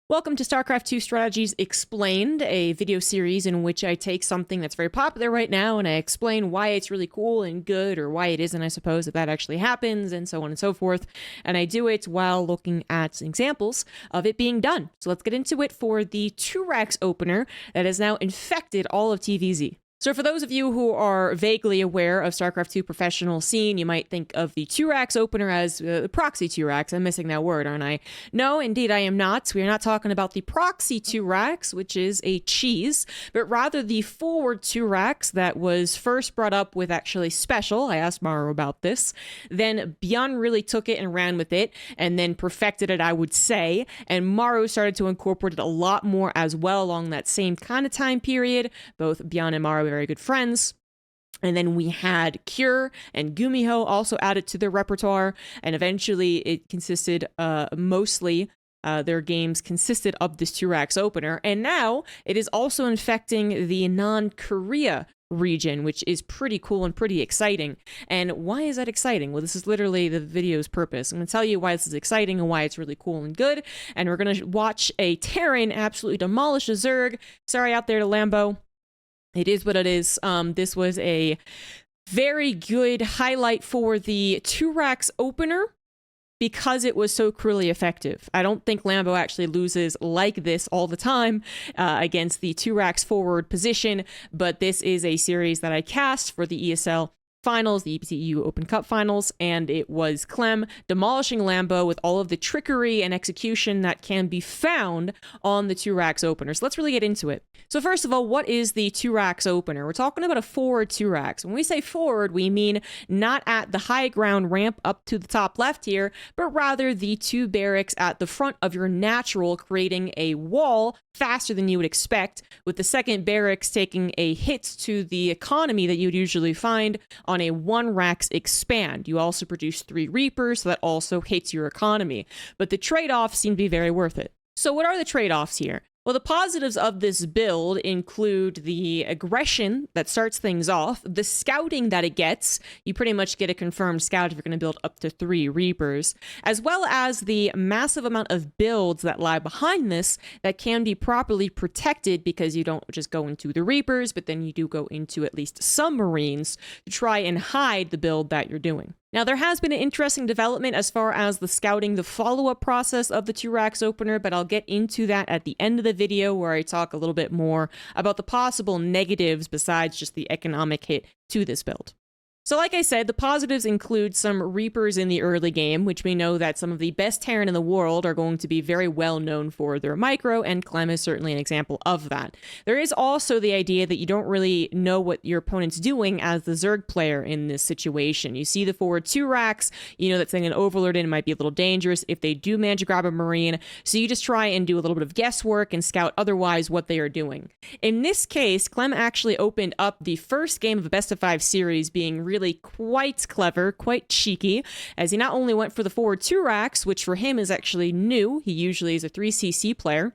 Welcome to StarCraft 2 Strategies Explained, a video series in which I take something that's very popular right now and I explain why it's really cool and good, or why it isn't, I suppose, if that actually happens, and so on and so forth. And I do it while looking at examples of it being done. So let's get into it for the Barracks opener that has now infected all of TVZ. So for those of you who are vaguely aware of StarCraft 2 professional scene, you might think of the Barracks opener as the proxy Barracks. I'm missing that word, aren't I? No, indeed I am not. We are not talking about the proxy Barracks, which is a cheese, but rather the forward Barracks that was first brought up with actually Special. I asked Maru about this. Then Bjorn really took it and ran with it, and then perfected it, I would say. And Maru started to incorporate it a lot more as well along that same kind of time period. Both Bjorn and Maru are very good friends. And then we had Cure and Gumiho also added to their repertoire, and eventually it consisted mostly their games consisted of this Barracks opener, and now it is also infecting the non-Korea region, which is pretty cool and pretty exciting. And why is that exciting? Well, this is literally the video's purpose. I'm going to tell you why this is exciting and why it's really cool and good, and we're going to watch a Terran absolutely demolish a Zerg. Sorry out there to Lambo. It is what it is. This was a very good highlight for the Barracks opener because it was so cruelly effective. I don't think Lambo actually loses like this all the time against the Barracks forward position, but this is a series that I cast for the ESL Finals, the EPCU Open Cup Finals, and it was Clem demolishing Lambo with all of the trickery and execution that can be found on the Barracks opener. So let's really get into it. So first of all, what is the Barracks opener? We're talking about a forward Barracks. When we say forward, we mean not at the high ground ramp up to the top left here, but rather the two barracks at the front of your natural, creating a wall faster than you would expect, with the second barracks taking a hit to the economy that you would usually find on a 1 Rax expand. You also produce 3 Reapers, so that also hits your economy. But the trade-offs seem to be very worth it. So what are the trade-offs here? Well, the positives of this build include the aggression that starts things off, the scouting that it gets. You pretty much get a confirmed scout if you're going to build up to 3 Reapers, as well as the massive amount of builds that lie behind this that can be properly protected, because you don't just go into the Reapers, but then you do go into at least some Marines to try and hide the build that you're doing. Now, there has been an interesting development as far as the scouting, the follow-up process of the Barracks opener, but I'll get into that at the end of the video, where I talk a little bit more about the possible negatives besides just the economic hit to this build. So like I said, the positives include some Reapers in the early game, which we know that some of the best Terran in the world are going to be very well known for their micro, and Clem is certainly an example of that. There is also the idea that you don't really know what your opponent's doing as the Zerg player in this situation. You see the forward Barracks, you know that sending an Overlord in might be a little dangerous if they do manage to grab a Marine, so you just try and do a little bit of guesswork and scout otherwise what they are doing. In this case, Clem actually opened up the first game of a best-of-5 series being really quite clever, quite cheeky, as he not only went for the forward Barracks, which for him is actually new, he usually is a 3cc player,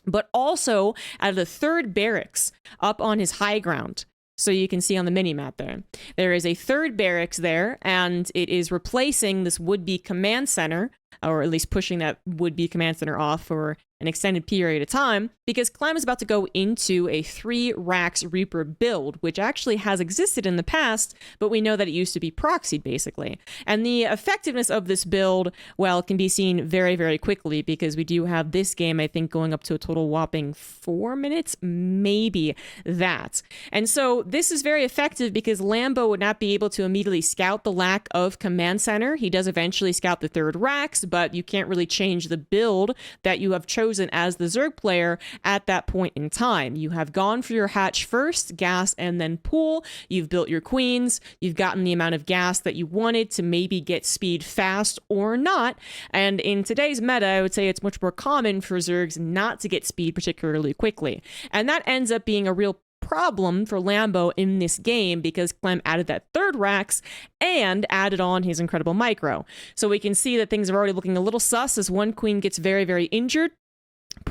but also added a third barracks up on his high ground. So you can see on the mini-map there. There is a third barracks there, and it is replacing this would-be command center, or at least pushing that would-be command center off for an extended period of time, because Clem is about to go into a 3 Rax Reaper build, which actually has existed in the past, but we know that it used to be proxied, basically. And the effectiveness of this build, well, can be seen very, very quickly, because we do have this game, I think, going up to a total whopping 4 minutes, maybe that. And so this is very effective because Lambo would not be able to immediately scout the lack of command center. He does eventually scout the third Rax, but you can't really change the build that you have chosen as the Zerg player at that point in time. You have gone for your hatch first, gas, and then pool. You've built your queens. You've gotten the amount of gas that you wanted to maybe get speed fast or not. And in today's meta, I would say it's much more common for Zergs not to get speed particularly quickly. And that ends up being a real problem for Lambo in this game, because Clem added that third Rax and added on his incredible micro. So we can see that things are already looking a little sus as one queen gets very, very injured.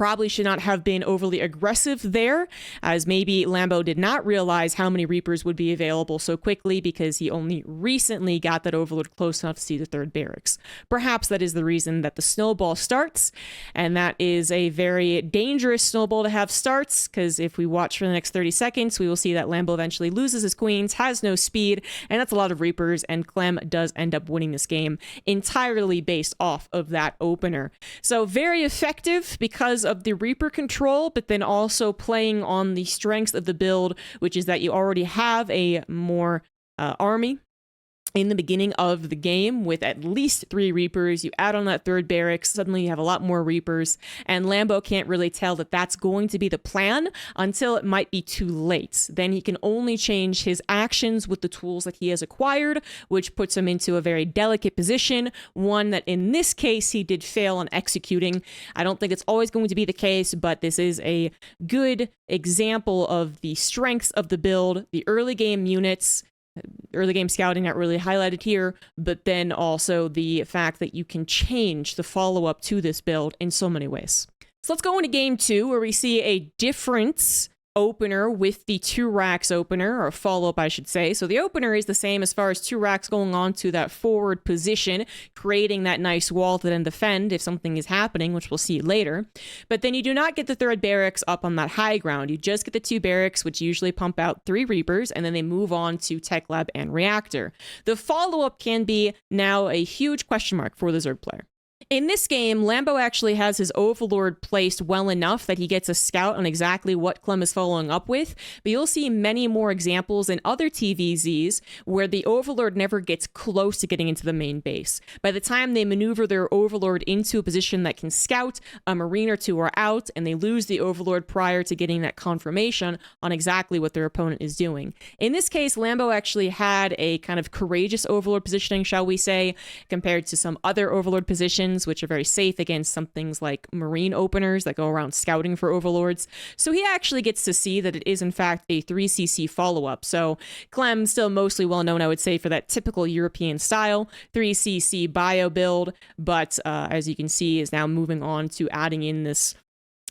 probably should not have been overly aggressive there, as maybe Lambo did not realize how many Reapers would be available so quickly because he only recently got that Overlord close enough to see the third barracks. Perhaps that is the reason that the snowball starts, and that is a very dangerous snowball to have starts, because if we watch for the next 30 seconds, we will see that Lambo eventually loses his queens, has no speed, and that's a lot of Reapers, and Clem does end up winning this game entirely based off of that opener. So very effective because of the Reaper control, but then also playing on the strengths of the build, which is that you already have a more army in the beginning of the game with at least 3 Reapers. You add on that third barracks, suddenly you have a lot more Reapers, and Lambo can't really tell that that's going to be the plan until it might be too late. Then he can only change his actions with the tools that he has acquired, which puts him into a very delicate position, one that in this case he did fail on executing. I don't think it's always going to be the case, but this is a good example of the strengths of the build, the early game units, early game scouting not really highlighted here, but then also the fact that you can change the follow-up to this build in so many ways. So let's go into game 2, where we see a difference opener with the 2 racks opener, or follow-up I should say. So the opener is the same as far as 2 racks going on to that forward position, creating that nice wall to then defend if something is happening, which we'll see later. But then you do not get the third barracks up on that high ground. You just get the 2 barracks, which usually pump out 3 Reapers, and then they move on to Tech Lab and Reactor. The follow-up can be now a huge question mark for the Zerg player. In this game, Lambo actually has his Overlord placed well enough that he gets a scout on exactly what Clem is following up with, but you'll see many more examples in other TVZs where the Overlord never gets close to getting into the main base. By the time they maneuver their Overlord into a position that can scout, a Marine or 2 are out, and they lose the Overlord prior to getting that confirmation on exactly what their opponent is doing. In this case, Lambo actually had a kind of courageous Overlord positioning, shall we say, compared to some other Overlord positions, which are very safe against some things like Marine openers that go around scouting for Overlords. So he actually gets to see that it is in fact a 3cc follow-up. So Clem, still mostly well known, I would say, for that typical European style 3cc bio build, but as you can see, is now moving on to adding in this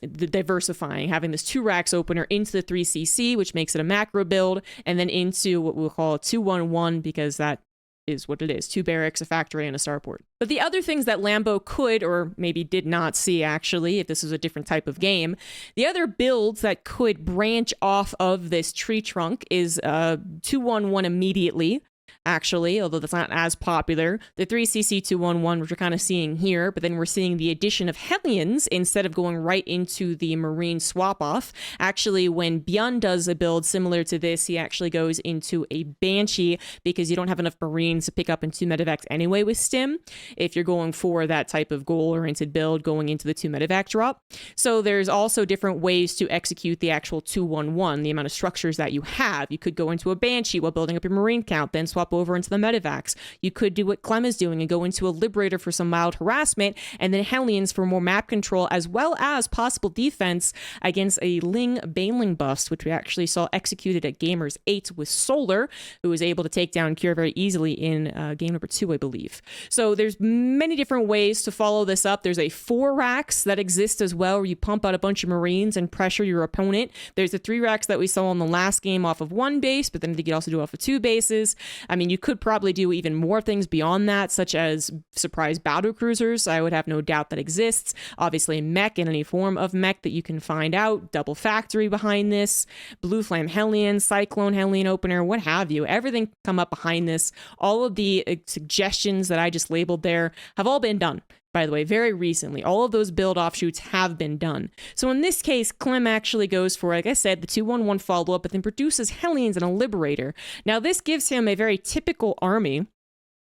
diversifying, having this 2 racks opener into the 3cc, which makes it a macro build, and then into what we'll call a 2-1-1, because that is what it is: 2 barracks, a factory, and a starport. But the other things that Lambo could, or maybe did not see actually, if this was a different type of game, the other builds that could branch off of this tree trunk is 2-1-1 immediately, actually, although that's not as popular. The 3cc 2-1-1, which we're kind of seeing here, but then we're seeing the addition of Hellions instead of going right into the Marine swap-off. Actually, when Bjorn does a build similar to this, he actually goes into a Banshee because you don't have enough Marines to pick up in 2 medevacs anyway with Stim, if you're going for that type of goal-oriented build going into the 2 medevac drop. So there's also different ways to execute the actual 2-1-1, the amount of structures that you have. You could go into a Banshee while building up your Marine count, then swap over into the medevacs. You could do what Clem is doing and go into a Liberator for some mild harassment, and then Hellions for more map control, as well as possible defense against a Ling Baneling bust, which we actually saw executed at Gamers 8 with Solar, who was able to take down Cure very easily in game number 2, I believe. So there's many different ways to follow this up. There's a 4 racks that exist as well, where you pump out a bunch of Marines and pressure your opponent. There's the 3 racks that we saw in the last game off of 1 base, but then you could also do off of 2 bases. I mean, you could probably do even more things beyond that, such as surprise battle cruisers. I would have no doubt that exists. Obviously, mech in any form of mech that you can find out. Double factory behind this. Blue Flame Hellion, Cyclone Hellion opener, what have you. Everything come up behind this. All of the suggestions that I just labeled there have all been done. By the way, very recently, all of those build offshoots have been done. So in this case, Clem actually goes for, like I said, the 2-1-1 follow-up, but then produces Hellions and a Liberator. Now, this gives him a very typical army.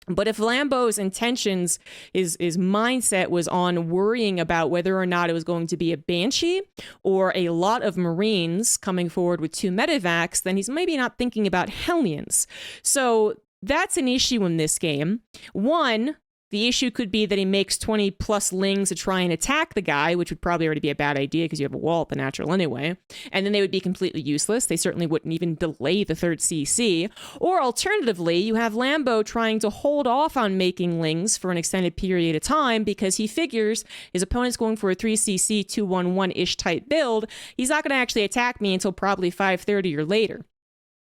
But if Lambo's intentions, his mindset was on worrying about whether or not it was going to be a Banshee or a lot of Marines coming forward with 2 medevacs, then he's maybe not thinking about Hellions. So that's an issue in this game. One, The issue could be that he makes 20 plus lings to try and attack the guy, which would probably already be a bad idea because you have a wall at the natural anyway. And then they would be completely useless. They certainly wouldn't even delay the third CC. Or alternatively, you have Lambo trying to hold off on making lings for an extended period of time because he figures his opponent's going for a 3CC 211-ish type build. He's not going to actually attack me until probably 5:30 or later.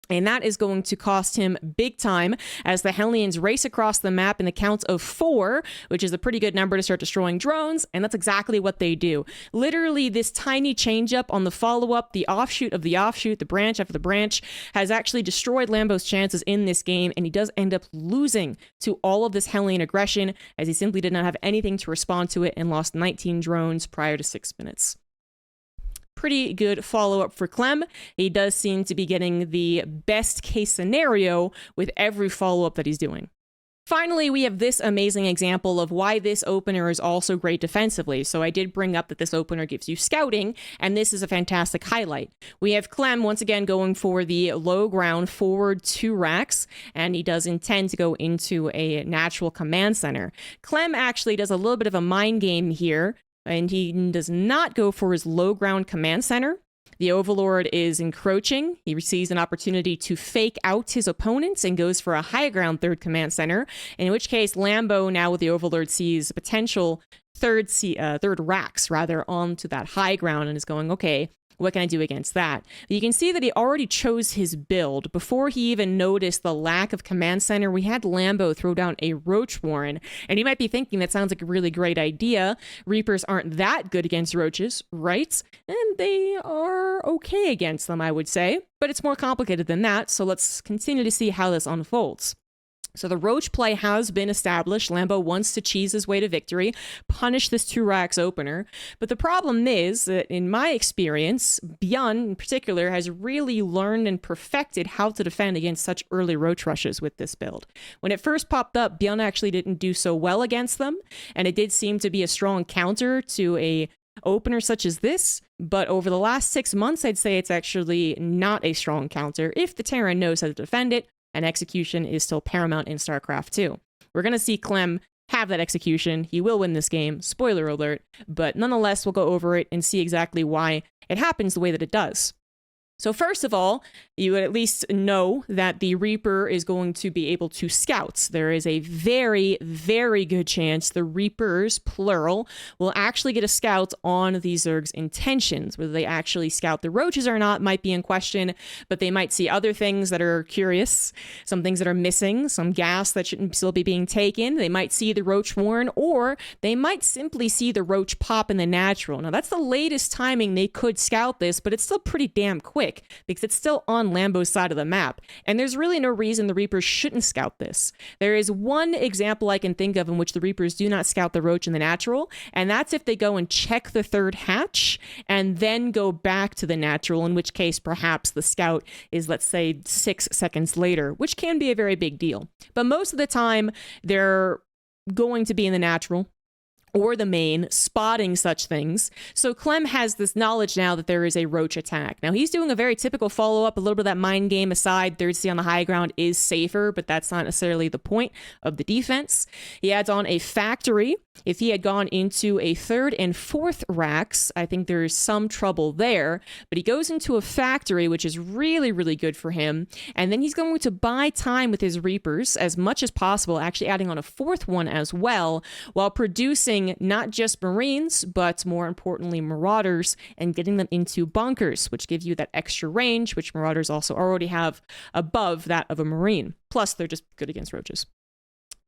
And that is going to cost him big time as the Hellions race across the map in the count of 4, which is a pretty good number to start destroying drones, and that's exactly what they do. Literally, this tiny change-up on the follow-up, the offshoot of the offshoot, the branch after the branch, has actually destroyed Lambo's chances in this game, and he does end up losing to all of this Hellion aggression as he simply did not have anything to respond to it and lost 19 drones prior to 6 minutes. Pretty good follow-up for Clem. He does seem to be getting the best case scenario with every follow-up that he's doing. Finally, we have this amazing example of why this opener is also great defensively. So I did bring up that this opener gives you scouting, and this is a fantastic highlight. We have Clem once again going for the low ground forward 2 racks, and he does intend to go into a natural command center. Clem actually does a little bit of a mind game here, and he does not go for his low ground command center. The Overlord is encroaching. He receives an opportunity to fake out his opponents and goes for a high ground third command center, in which case Lambo, now with the Overlord, sees potential third racks rather onto that high ground and is going, okay, what can I do against that? But you can see that he already chose his build. Before he even noticed the lack of command center, we had Lambo throw down a Roach Warren. And you might be thinking that sounds like a really great idea. Reapers aren't that good against roaches, right? And they are okay against them, I would say. But it's more complicated than that, so let's continue to see how this unfolds. So the Roach play has been established. Lambo wants to cheese his way to victory, punish this 2 racks opener. But the problem is that in my experience, Bjorn in particular has really learned and perfected how to defend against such early Roach rushes with this build. When it first popped up, Bjorn actually didn't do so well against them, and it did seem to be a strong counter to a opener such as this, but over the last 6 months, I'd say it's actually not a strong counter if the Terran knows how to defend it, and execution is still paramount in StarCraft 2. We're going to see Clem have that execution. He will win this game, spoiler alert, but nonetheless, we'll go over it and see exactly why it happens the way that it does. So first of all, you would at least know that the Reaper is going to be able to scout. There is a very, very good chance the Reapers, plural, will actually get a scout on the Zergs' intentions. Whether they actually scout the roaches or not might be in question, but they might see other things that are curious, some things that are missing, some gas that shouldn't still be being taken. They might see the Roach Warren, or they might simply see the Roach pop in the natural. Now, that's the latest timing they could scout this, but it's still pretty damn quick, because it's still on Lambo's side of the map, and there's really no reason the Reapers shouldn't scout this. There is one example I can think of in which the Reapers do not scout the Roach in the natural, and that's if they go and check the third hatch and then go back to the natural, in which case perhaps the scout is, let's say, 6 seconds later, which can be a very big deal. But most of the time, they're going to be in the natural or the main, spotting such things. So Clem has this knowledge now that there is a Roach attack. Now, he's doing a very typical follow-up, a little bit of that mind game aside. Third C on the high ground is safer, but that's not necessarily the point of the defense. He adds on a factory. If he had gone into a 3rd and 4th racks, I think there is some trouble there, but he goes into a factory, which is really, really good for him, and then he's going to buy time with his Reapers as much as possible, actually adding on a 4th one as well, while producing not just Marines, but more importantly, Marauders, and getting them into bunkers, which gives you that extra range, which Marauders also already have above that of a Marine. Plus, they're just good against roaches.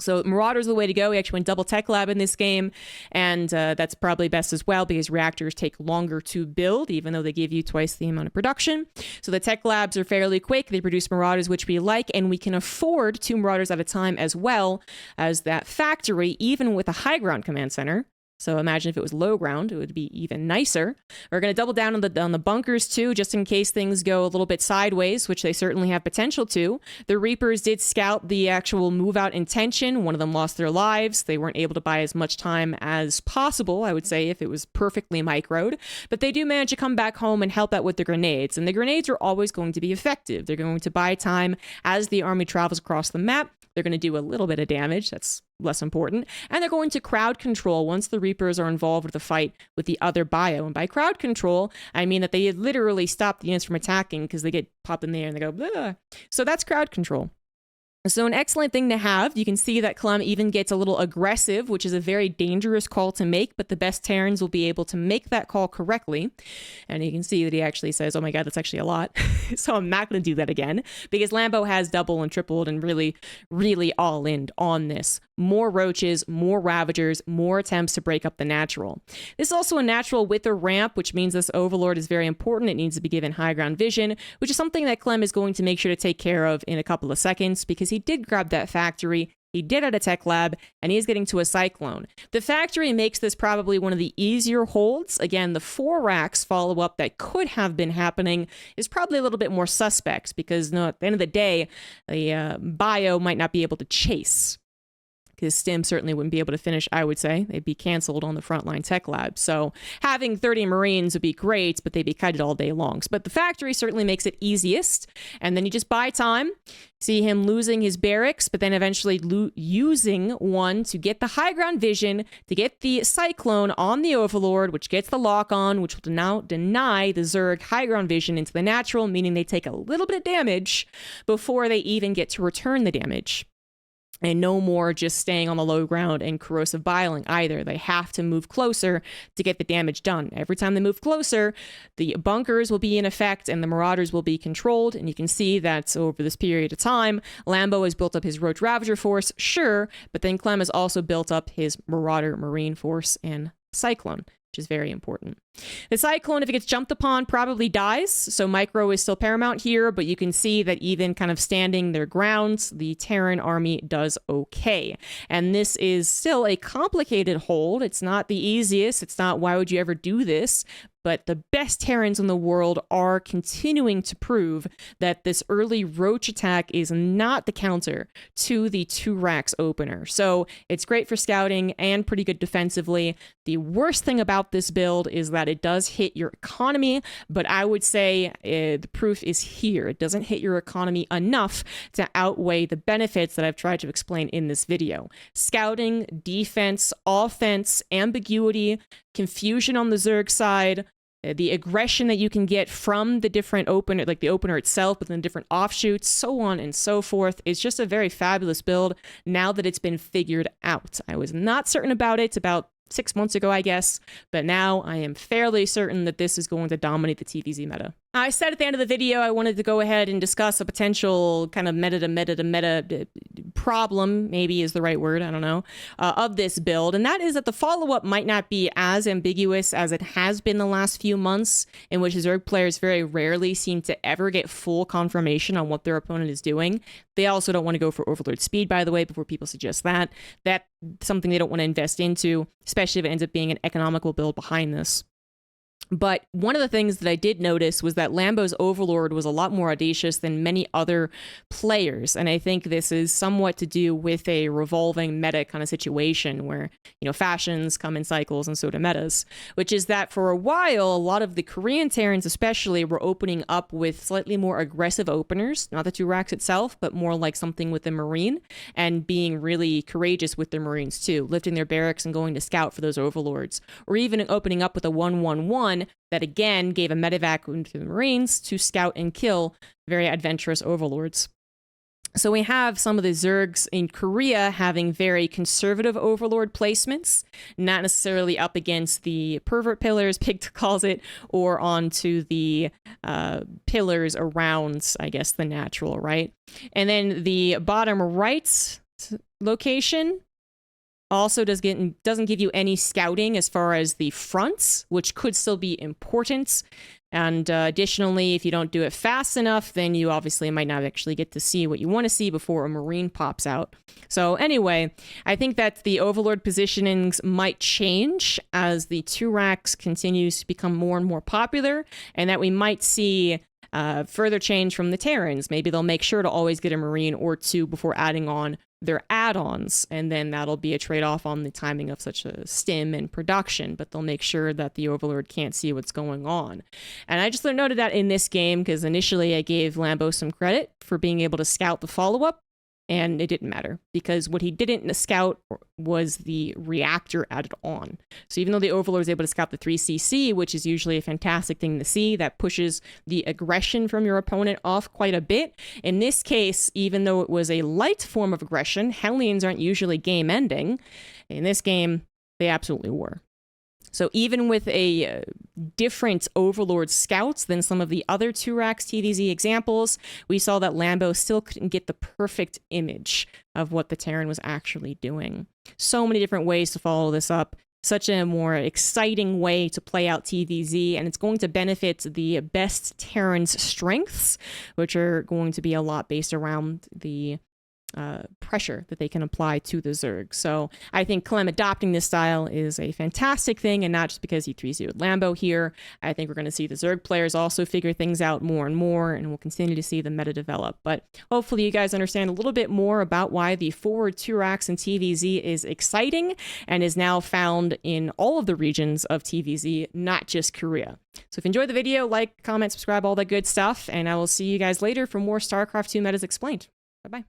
So Marauders are the way to go. We actually went double tech lab in this game, and that's probably best as well because reactors take longer to build, even though they give you twice the amount of production. So the tech labs are fairly quick. They produce Marauders, which we like, and we can afford 2 Marauders at a time as well as that factory, even with a high ground command center. So imagine if it was low ground, it would be even nicer. We're going to double down on the bunkers too, just in case things go a little bit sideways, which they certainly have potential to. The Reapers did scout the actual move out intention. One of them lost their lives. They weren't able to buy as much time as possible, I would say, if it was perfectly microed. But they do manage to come back home and help out with the grenades. And the grenades are always going to be effective. They're going to buy time as the army travels across the map. They're going to do a little bit of damage. That's less important. And they're going to crowd control once the Reapers are involved with the fight with the other bio. And by crowd control, I mean that they literally stop the units from attacking because they get popped in the air and they go, blah. So that's crowd control. So an excellent thing to have. You can see that Clem even gets a little aggressive, which is a very dangerous call to make, but the best Terrans will be able to make that call correctly. And you can see that he actually says, oh my god, that's actually a lot. So I'm not going to do that again, because Lambo has double and tripled and really, really all in on this. More roaches, more ravagers, more attempts to break up the natural. This is also a natural with a ramp, which means this overlord is very important. It needs to be given high ground vision, which is something that Clem is going to make sure to take care of in a couple of seconds, because he did grab that factory. He did at a tech lab, and he's getting to a cyclone. The factory makes this probably one of the easier holds. Again, the 4 racks follow-up that could have been happening is probably a little bit more suspect, because at the end of the day, the bio might not be able to chase. Because Stim certainly wouldn't be able to finish, I would say. They'd be canceled on the frontline tech lab. So having 30 Marines would be great, but they'd be kited all day long. But the factory certainly makes it easiest. And then you just buy time. See him losing his barracks, but then eventually using one to get the high ground vision, to get the cyclone on the overlord, which gets the lock on, which will now deny the Zerg high ground vision into the natural, meaning they take a little bit of damage before they even get to return the damage. And no more just staying on the low ground and corrosive biling either. They have to move closer to get the damage done. Every time they move closer, the bunkers will be in effect and the marauders will be controlled. And you can see that over this period of time, Lambo has built up his Roach Ravager force, sure, but then Clem has also built up his Marauder Marine force and Cyclone, which is very important. The Cyclone, if it gets jumped upon, probably dies, so micro is still paramount here, but you can see that even kind of standing their grounds, the Terran army does okay. And this is still a complicated hold. It's not the easiest. It's not, why would you ever do this? But the best Terrans in the world are continuing to prove that this early Roach attack is not the counter to the 2 racks opener. So it's great for scouting and pretty good defensively. The worst thing about this build is that it does hit your economy, but I would say the proof is here. It doesn't hit your economy enough to outweigh the benefits that I've tried to explain in this video. Scouting, defense, offense, ambiguity, confusion on the Zerg side, the aggression that you can get from the different opener, like the opener itself, but then different offshoots, so on and so forth. It's just a very fabulous build now that it's been figured out. I was not certain about it about 6 months ago, I guess, but now I am fairly certain that this is going to dominate the TVZ meta. I said at the end of the video I wanted to go ahead and discuss a potential kind of meta problem, maybe is the right word, I don't know, of this build, and that is that the follow-up might not be as ambiguous as it has been the last few months, in which Zerg players very rarely seem to ever get full confirmation on what their opponent is doing. They also don't want to go for Overlord speed, by the way, before people suggest that. That's something they don't want to invest into, especially if it ends up being an economical build behind this. But one of the things that I did notice was that Lambo's Overlord was a lot more audacious than many other players. And I think this is somewhat to do with a revolving meta kind of situation where, you know, fashions come in cycles and so do metas, which is that for a while, a lot of the Korean Terrans especially were opening up with slightly more aggressive openers, not the 2 racks itself, but more like something with the Marine, and being really courageous with their Marines too, lifting their barracks and going to scout for those Overlords, or even opening up with a 1-1-1 that again gave a medevac to the Marines to scout and kill very adventurous Overlords. So we have some of the Zergs in Korea having very conservative Overlord placements, not necessarily up against the pervert pillars, Pig calls it, or onto the pillars around, I guess, the natural, right? And then the bottom right location also doesn't give you any scouting as far as the fronts, which could still be important. And additionally, if you don't do it fast enough, then you obviously might not actually get to see what you want to see before a Marine pops out. So anyway, I think that the Overlord positionings might change as the 2 racks continues to become more and more popular, and that we might see further change from the Terrans. Maybe they'll make sure to always get a Marine or 2 before adding on their add-ons, and then that'll be a trade-off on the timing of such a stim and production, but they'll make sure that the Overlord can't see what's going on. And I just noted that in this game, because initially I gave Lambo some credit for being able to scout the follow-up, and it didn't matter because what he didn't scout was the reactor added on. So even though the Overlord is able to scout the 3cc, which is usually a fantastic thing to see, that pushes the aggression from your opponent off quite a bit. In this case, even though it was a light form of aggression, Hellions aren't usually game ending. In this game, they absolutely were. So even with a different Overlord scouts than some of the other 2-Rax TVZ examples, we saw that Lambo still couldn't get the perfect image of what the Terran was actually doing. So many different ways to follow this up. Such a more exciting way to play out TVZ, and it's going to benefit the best Terran's strengths, which are going to be a lot based around the pressure that they can apply to the Zerg. So I think Clem adopting this style is a fantastic thing, and not just because he 3-0'd Lambo here. I think we're going to see the Zerg players also figure things out more and more, and we'll continue to see the meta develop. But hopefully you guys understand a little bit more about why the forward 2-Rax and TVZ is exciting and is now found in all of the regions of TVZ, not just Korea. So if you enjoyed the video, like, comment, subscribe, all that good stuff, and I will see you guys later for more StarCraft 2 metas explained. Bye-bye.